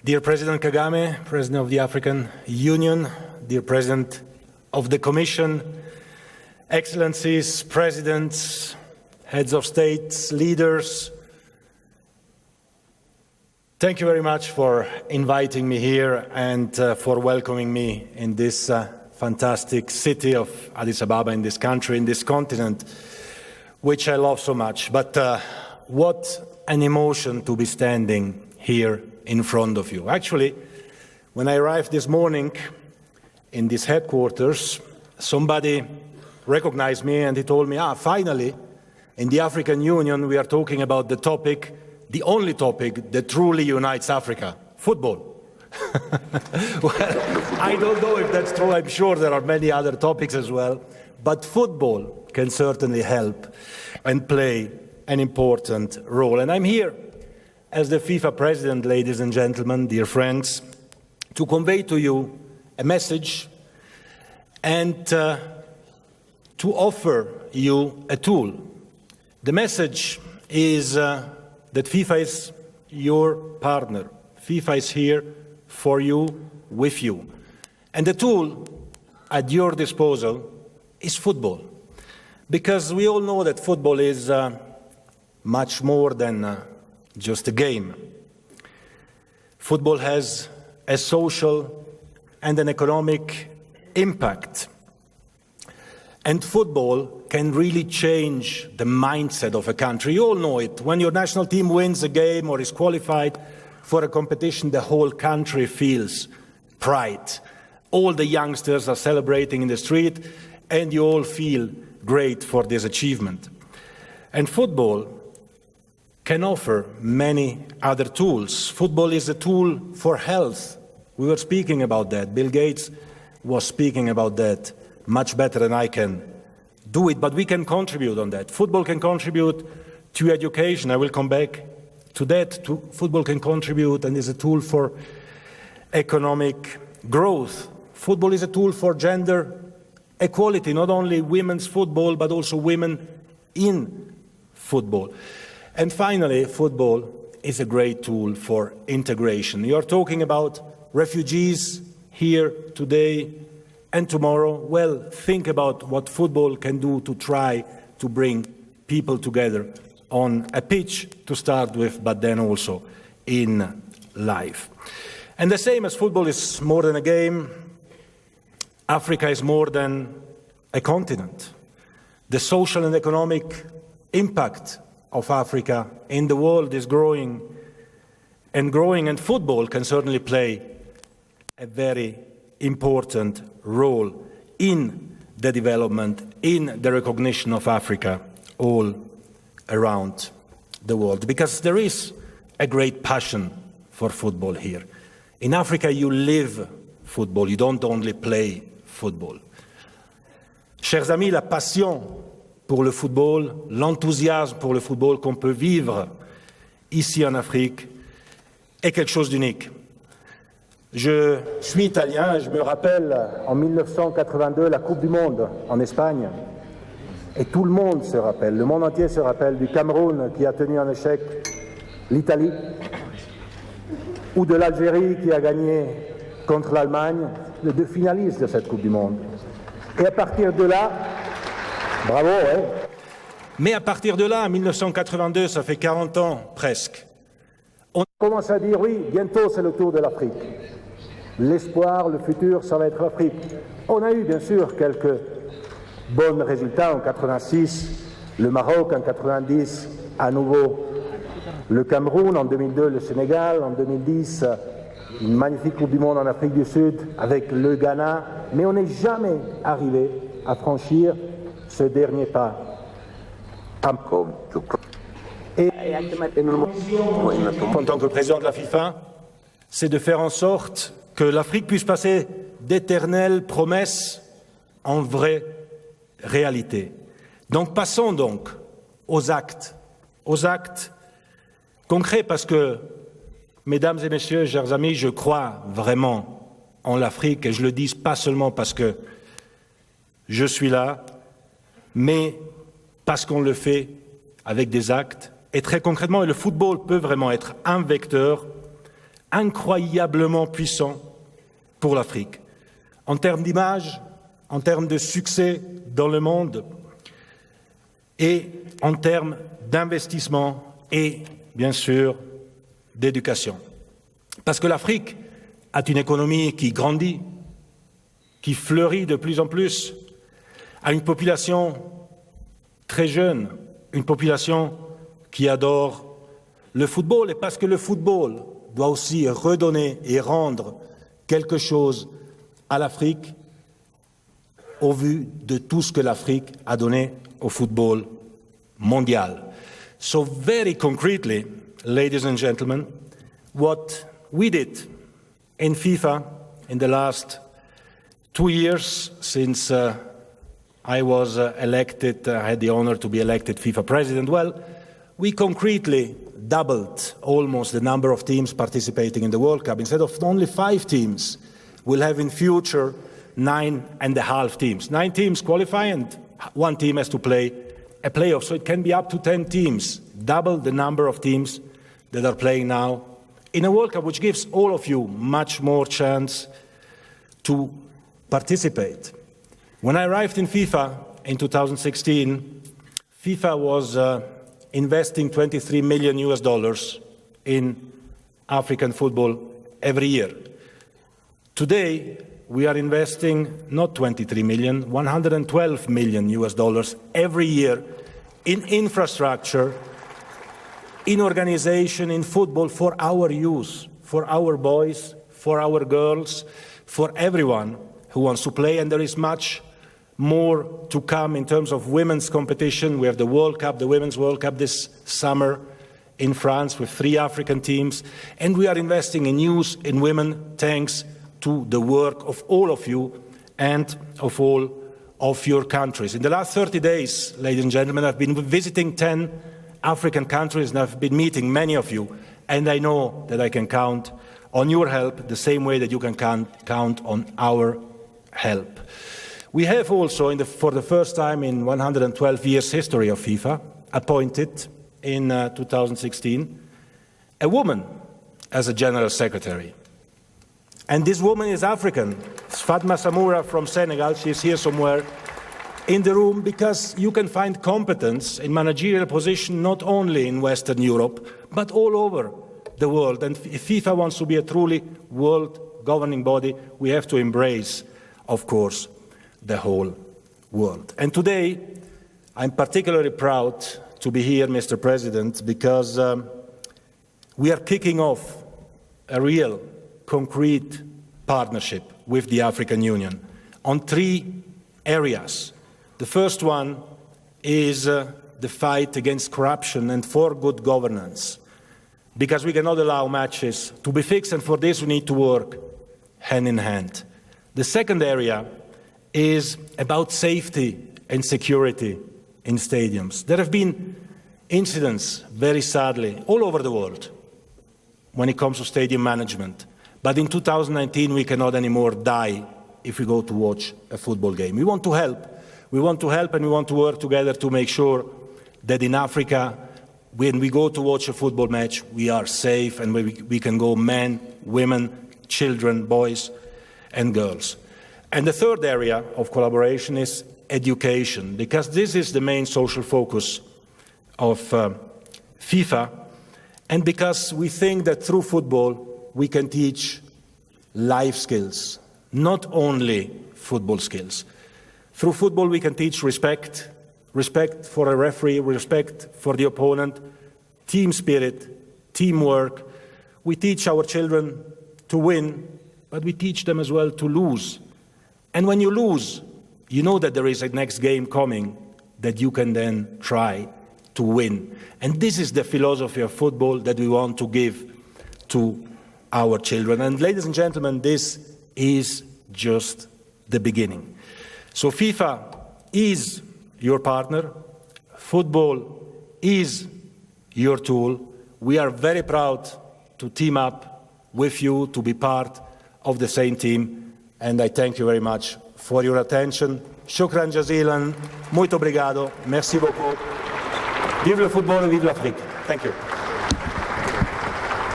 Dear President Kagame, President of the African Union, dear President of the Commission, Excellencies, Presidents, Heads of States, leaders, thank you very much for inviting me here and for welcoming me in this fantastic city of Addis Ababa, in this country, in this continent, which I love so much. But what an emotion to be standing here in front of you. Actually, when I arrived this morning in this headquarters, somebody recognized me and he told me, finally, in the African Union, we are talking about the topic, the only topic that truly unites Africa, football. Well, I don't know if that's true. I'm sure there are many other topics as well, but football can certainly help and play an important role. And I'm here as the FIFA president, ladies and gentlemen, dear friends, to convey to you a message and to offer you a tool. The message is that FIFA is your partner. FIFA is here for you, with you. And the tool at your disposal is football. Because we all know that football is much more than just a game. Football has a social and an economic impact. And football can really change the mindset of a country. You all know it. When your national team wins a game or is qualified for a competition, the whole country feels pride. All the youngsters are celebrating in the street, and you all feel great for this achievement. And football can offer many other tools. Football is a tool for health. We were speaking about that. Bill Gates was speaking about that much better than I can do it, but we can contribute on that. Football can contribute to education. I will come back to that. Football can contribute and is a tool for economic growth. Football is a tool for gender equality, not only women's football, but also women in football. And finally, football is a great tool for integration. You're talking about refugees here today and tomorrow. Well, think about what football can do to try to bring people together on a pitch to start with, but then also in life. And the same as football is more than a game, Africa is more than a continent. The social and economic impact of Africa in the world is growing, and football can certainly play a very important role in the development, in the recognition of Africa all around the world. Because there is a great passion for football here. In Africa, you live football, you don't only play football. Chers amis, la passion pour le football, l'enthousiasme pour le football qu'on peut vivre ici en Afrique est quelque chose d'unique. Je suis italien et je me rappelle en 1982 la Coupe du Monde en Espagne. Et tout le monde se rappelle, le monde entier se rappelle du Cameroun qui a tenu en échec l'Italie, ou de l'Algérie qui a gagné contre l'Allemagne, les deux finalistes de cette Coupe du Monde. Et à partir de là, bravo, hein. Mais à partir de là, en 1982, ça fait 40 ans presque, on commence à dire oui, bientôt c'est le tour de l'Afrique. L'espoir, le futur, ça va être l'Afrique. On a eu bien sûr quelques bons résultats en 86, le Maroc en 90, à nouveau le Cameroun, en 2002 le Sénégal, en 2010 une magnifique Coupe du Monde en Afrique du Sud avec le Ghana, mais on n'est jamais arrivé à franchir ce dernier pas. Et en tant que président de la FIFA, c'est de faire en sorte que l'Afrique puisse passer d'éternelles promesses en vraie réalité. Donc passons donc aux actes concrets, parce que, mesdames et messieurs, chers amis, je crois vraiment en l'Afrique, et je le dis pas seulement parce que je suis là, mais parce qu'on le fait avec des actes, et très concrètement, et le football peut vraiment être un vecteur incroyablement puissant pour l'Afrique, en termes d'image, en termes de succès dans le monde et en termes d'investissement et, bien sûr, d'éducation. Parce que l'Afrique a une économie qui grandit, qui fleurit de plus en plus, a une population très jeune, une population qui adore le football, et parce que le football doit aussi redonner et rendre quelque chose à l'Afrique au vu de tout ce que l'Afrique a donné au football mondial. So very concretely, ladies and gentlemen, what we did in FIFA in the last 2 years since I was elected, I had the honor to be elected FIFA president, well, we concretely doubled almost the number of teams participating in the World Cup. Instead of only 5 teams, we'll have in future 9.5 teams. 9 teams qualify and 1 team has to play a playoff. So it can be up to 10 teams, double the number of teams that are playing now in a World Cup, which gives all of you much more chance to participate. When I arrived in FIFA in 2016, FIFA was investing $23 million in African football every year. Today, we are investing not 23 million, $112 million every year in infrastructure, in organization, in football for our youth, for our boys, for our girls, for everyone who wants to play. And there is much more to come in terms of women's competition. We have the World Cup, the Women's World Cup this summer in France with 3 African teams. And we are investing in youth, in women, thanks to the work of all of you and of all of your countries. In the last 30 days, ladies and gentlemen, I've been visiting 10 African countries and I've been meeting many of you. And I know that I can count on your help the same way that you can count on our help. We have also, for the first time in 112 years history of FIFA, appointed in 2016 a woman as a General Secretary. And this woman is African. It's Fatma Samoura from Senegal. She is here somewhere in the room because you can find competence in managerial position not only in Western Europe, but all over the world. And if FIFA wants to be a truly world governing body, we have to embrace, of course, the whole world. And today, I'm particularly proud to be here, Mr. President, because we are kicking off a real, concrete partnership with the African Union on 3 areas. The first one is the fight against corruption and for good governance, because we cannot allow matches to be fixed, and for this we need to work hand in hand. The second area is about safety and security in stadiums. There have been incidents, very sadly, all over the world when it comes to stadium management. But in 2019, we cannot anymore die if we go to watch a football game. We want to help. We want to help and we want to work together to make sure that in Africa, when we go to watch a football match, we are safe and we can go men, women, children, boys and girls. And the third area of collaboration is education, because this is the main social focus of FIFA, and because we think that through football we can teach life skills, not only football skills. Through football we can teach respect, respect for a referee, respect for the opponent, team spirit, teamwork. We teach our children to win, but we teach them as well to lose. And when you lose, you know that there is a next game coming that you can then try to win. And this is the philosophy of football that we want to give to our children. And ladies and gentlemen, this is just the beginning. So FIFA is your partner. Football is your tool. We are very proud to team up with you, to be part of the same team. And I thank you very much for your attention. Shukran jazilan. Muito obrigado. Merci beaucoup. Vive le football et vive l'Afrique. Thank you.